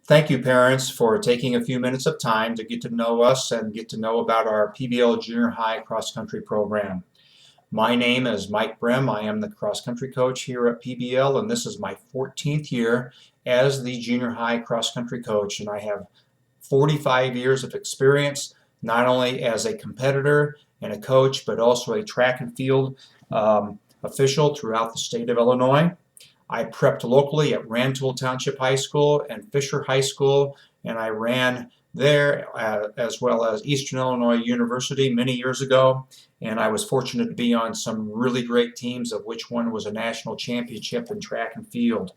Thank you, parents, for taking a few minutes of time to get to know us and get to know about our PBL Junior High Cross Country program. My name is Mike Brem. I am the cross country coach here at PBL, and this is my 14th year as the junior high cross country coach. And I have 45 years of experience, not only as a competitor and a coach, but also a track and field official throughout the state of Illinois. I prepped locally at Rantoul Township High School and Fisher High School, and I ran there as well as Eastern Illinois University many years ago. And I was fortunate to be on some really great teams, of which one was a national championship in track and field.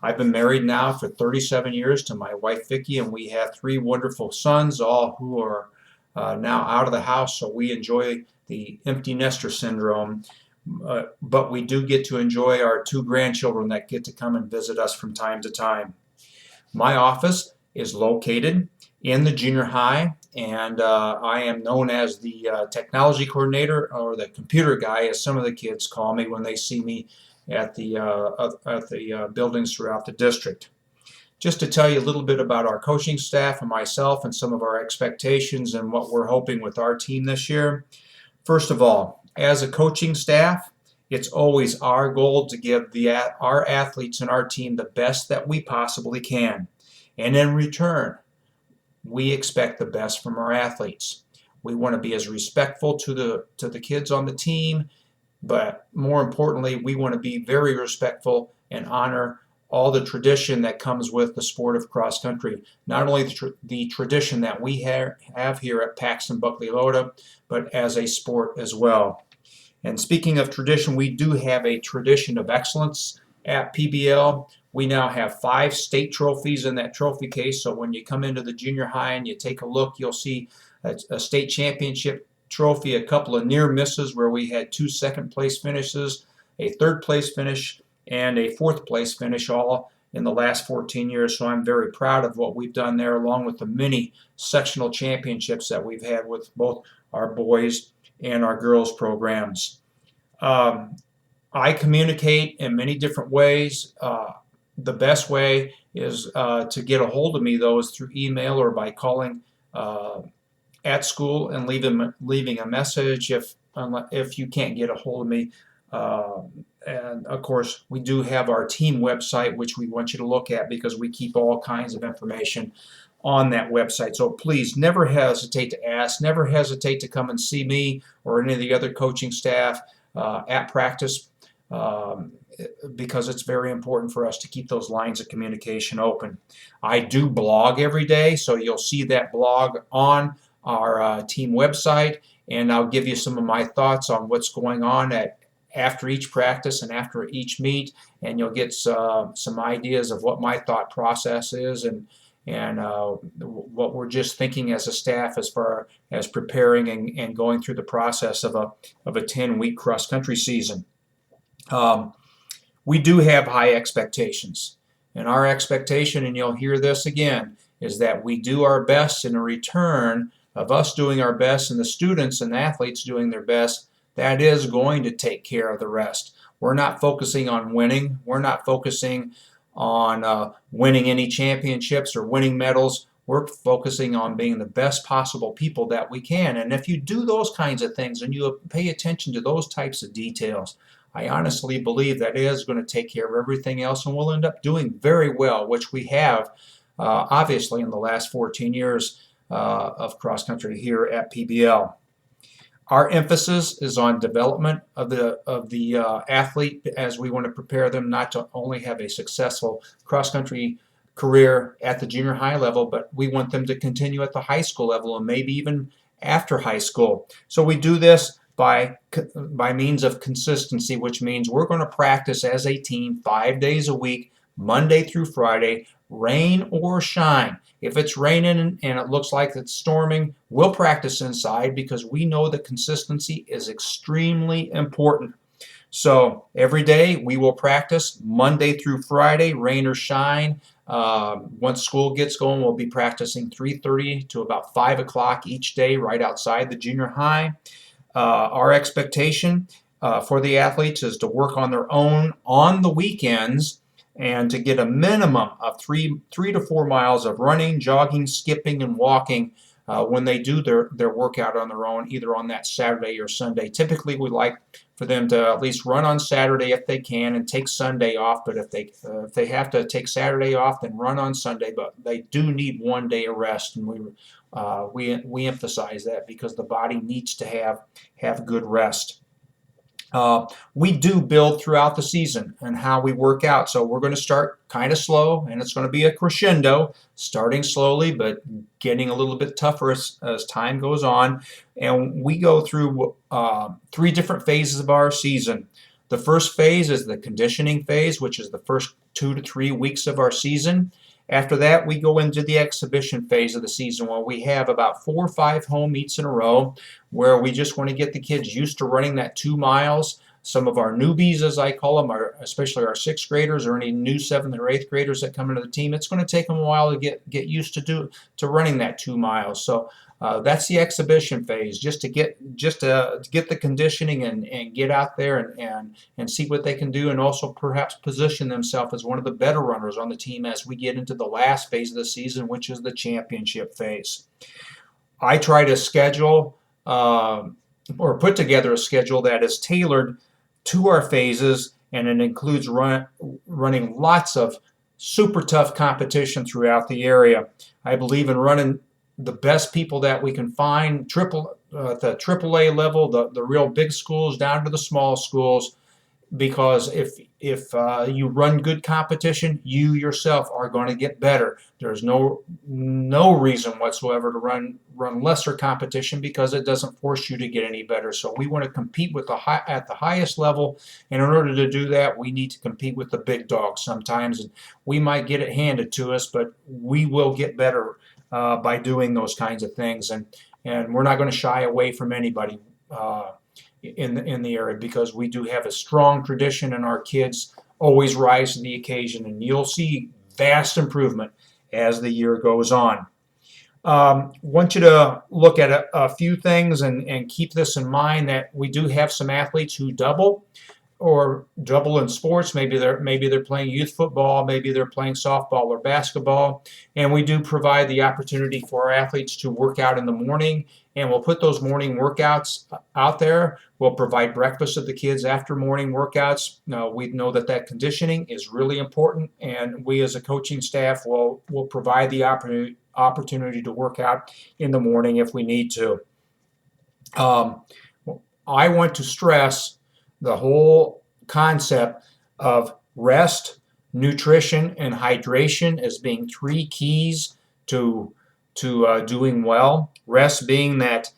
I've been married now for 37 years to my wife Vicki, and we have three wonderful sons, all who are now out of the house, so we enjoy the empty nester syndrome. But we do get to enjoy our two grandchildren that get to come and visit us from time to time. My office is located in the junior high, and I am known as the technology coordinator, or the computer guy, as some of the kids call me when they see me at the buildings throughout the district. Just to tell you a little bit about our coaching staff and myself and some of our expectations and what we're hoping with our team this year. First of all, as a coaching staff, it's always our goal to give our athletes and our team the best that we possibly can. And in return, we expect the best from our athletes. We want to be as respectful to the kids on the team, but more importantly, we want to be very respectful and honor all the tradition that comes with the sport of cross country. Not only the tradition that we have here at Paxton Buckley Loda, but as a sport as well. And speaking of tradition, we do have a tradition of excellence at PBL. We now have 5 state trophies in that trophy case. So when you come into the junior high and you take a look, you'll see a state championship trophy, a couple of near misses where we had 2 second place finishes, a 3rd place finish, and a 4th place finish, all in the last 14 years. So I'm very proud of what we've done there, along with the many sectional championships that we've had with both our boys and our girls programs. I communicate in many different ways. The best way is to get a hold of me, though, is through email or by calling at school and leaving a message if you can't get a hold of me. And of course, we do have our team website, which we want you to look at because we keep all kinds of information on that website. So please never hesitate to ask, never hesitate to come and see me or any of the other coaching staff at practice, because it's very important for us to keep those lines of communication open. I do blog every day, so you'll see that blog on our team website, and I'll give you some of my thoughts on what's going on after each practice and after each meet, and you'll get some ideas of what my thought process is and what we're just thinking as a staff as far as preparing and going through the process of a 10-week cross-country season. We do have high expectations, and our expectation, and you'll hear this again, is that we do our best in return of us doing our best and the students and the athletes doing their best. That is going to take care of the rest. We're not focusing on winning. We're not focusing on winning any championships or winning medals. We're focusing on being the best possible people that we can. And if you do those kinds of things and you pay attention to those types of details, I honestly believe that it is going to take care of everything else, and we'll end up doing very well, which we have obviously in the last 14 years of cross country here at PBL. Our emphasis is on development of the athlete, as we want to prepare them not to only have a successful cross-country career at the junior high level, but we want them to continue at the high school level and maybe even after high school. So we do this by means of consistency, which means we're going to practice as a team 5 days a week, Monday through Friday, rain or shine. If it's raining and it looks like it's storming, we'll practice inside because we know that consistency is extremely important. So every day we will practice Monday through Friday, rain or shine. Once school gets going, we'll be practicing 3:30 to about 5 o'clock each day right outside the junior high. Our expectation for the athletes is to work on their own on the weekends and to get a minimum of 3 to 4 miles of running, jogging, skipping, and walking when they do their workout on their own, either on that Saturday or Sunday. Typically, we like for them to at least run on Saturday if they can and take Sunday off. But if they have to take Saturday off, then run on Sunday. But they do need one day of rest, and we emphasize that because the body needs to have good rest. We do build throughout the season and how we work out. So we're going to start kind of slow, and it's going to be a crescendo, starting slowly but getting a little bit tougher as time goes on. And we go through 3 different phases of our season. The first phase is the conditioning phase, which is the first 2 to 3 weeks of our season. After that, we go into the exhibition phase of the season where we have about 4 or 5 home meets in a row where we just want to get the kids used to running that 2 miles. Some of our newbies, as I call them, especially our 6th graders or any new 7th or 8th graders that come into the team, it's going to take them a while to get used to running that 2 miles. So that's the exhibition phase, just to get the conditioning and get out there and see what they can do, and also perhaps position themselves as one of the better runners on the team as we get into the last phase of the season, which is the championship phase. I try to schedule or put together a schedule that is tailored to our phases, and it includes running lots of super tough competition throughout the area. I believe in running the best people that we can find, the AAA level, the real big schools down to the small schools, because if you run good competition, you yourself are going to get better. There's no reason whatsoever to run lesser competition, because it doesn't force you to get any better. So we want to compete at the highest level, and in order to do that, we need to compete with the big dogs sometimes. And we might get it handed to us, but we will get better by doing those kinds of things, and we're not going to shy away from anybody in the area, because we do have a strong tradition, and our kids always rise to the occasion, and you'll see vast improvement as the year goes on. Want you to look at a few things and keep this in mind, that we do have some athletes who double in sports. Maybe they're playing youth football, maybe they're playing softball or basketball, and we do provide the opportunity for our athletes to work out in the morning, and we'll put those morning workouts out there. We'll provide breakfast to the kids after morning workouts. Now, we know that conditioning is really important, and we as a coaching staff will provide the opportunity to work out in the morning if we need to. I want to stress the whole concept of rest, nutrition, and hydration as being 3 keys to doing well. Rest being that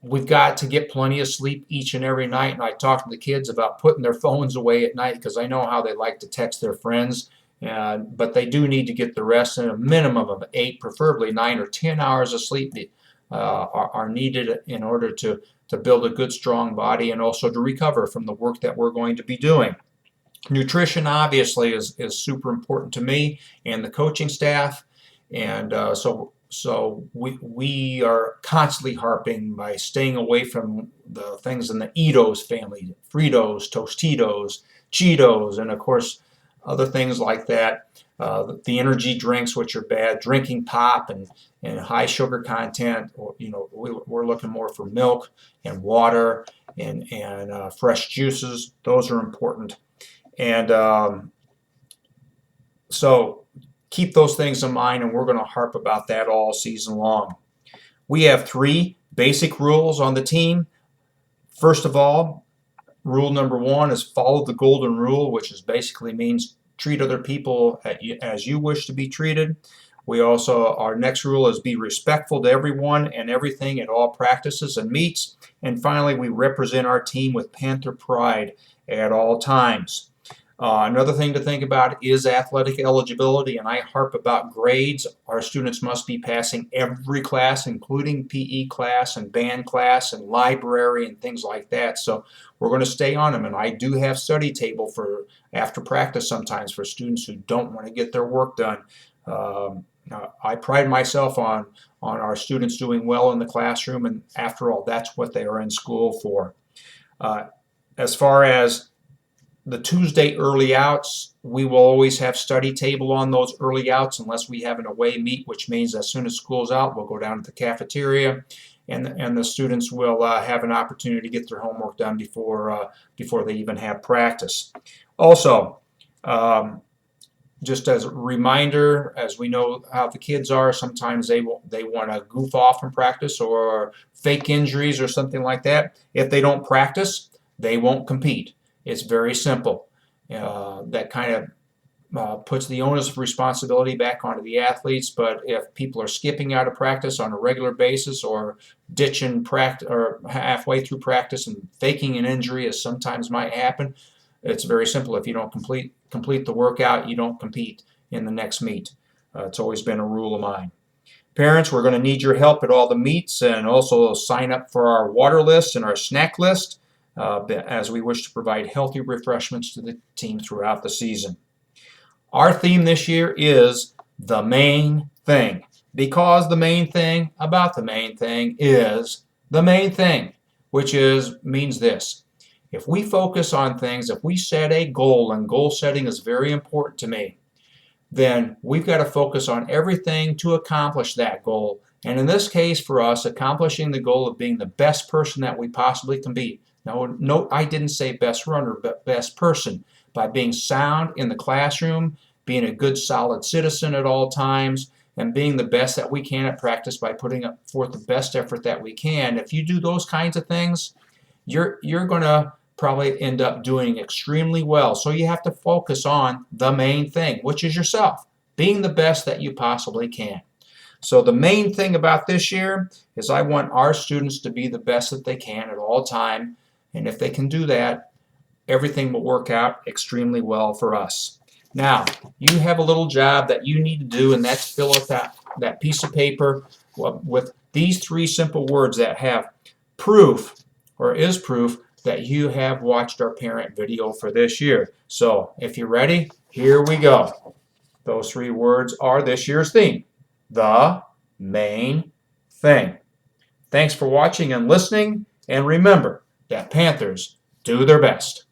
we've got to get plenty of sleep each and every night, and I talk to the kids about putting their phones away at night, because I know how they like to text their friends. But they do need to get the rest, and a minimum of 8, preferably 9 or 10 hours of sleep are needed in order to build a good, strong body, and also to recover from the work that we're going to be doing. Nutrition obviously is super important to me and the coaching staff, and so we are constantly harping by staying away from the things in the Eatos family: Fritos, Tostitos, Cheetos, and of course other things like that. The energy drinks, which are bad, drinking pop and high sugar content. We're looking more for milk and water and fresh juices. Those are important. And so keep those things in mind, and we're going to harp about that all season long. We have 3 basic rules on the team. First of all, rule number 1 is follow the golden rule, which basically means treat other people as you wish to be treated. Our next rule is be respectful to everyone and everything at all practices and meets. And finally, we represent our team with Panther pride at all times. Another thing to think about is athletic eligibility, and I harp about grades. Our students must be passing every class, including PE class and band class and library and things like that. So we're going to stay on them, and I do have study table for after practice sometimes for students who don't want to get their work done. I pride myself on our students doing well in the classroom, and after all, that's what they are in school for. As far as the Tuesday early outs, we will always have study table on those early outs unless we have an away meet, which means as soon as school's out, we'll go down to the cafeteria and the students will have an opportunity to get their homework done before they even have practice. Also, just as a reminder, as we know how the kids are, sometimes they want to goof off in practice or fake injuries or something like that. If they don't practice, they won't compete. It's very simple. That kind of puts the onus of responsibility back onto the athletes, but if people are skipping out of practice on a regular basis or ditching practice or halfway through practice and faking an injury, as sometimes might happen, it's very simple. If you don't complete the workout, you don't compete in the next meet. It's always been a rule of mine. Parents, we're going to need your help at all the meets, and also sign up for our water list and our snack list, as we wish to provide healthy refreshments to the team throughout the season. Our theme this year is the main thing, because the main thing about the main thing is the main thing, which means this. If we focus on things, if we set a goal, and goal setting is very important to me, then we've got to focus on everything to accomplish that goal. And in this case, for us, accomplishing the goal of being the best person that we possibly can be. Now, note I didn't say best runner, but best person. By being sound in the classroom, being a good, solid citizen at all times, and being the best that we can at practice by putting forth the best effort that we can. If you do those kinds of things, you're going to probably end up doing extremely well. So you have to focus on the main thing, which is yourself, being the best that you possibly can. So the main thing about this year is I want our students to be the best that they can at all time. And if they can do that, everything will work out extremely well for us. Now, you have a little job that you need to do, and that's fill out that piece of paper with these 3 simple words that have proof, or is proof, that you have watched our parent video for this year. So, if you're ready, here we go. Those 3 words are this year's theme, the main thing. Thanks for watching and listening, and remember that Panthers do their best.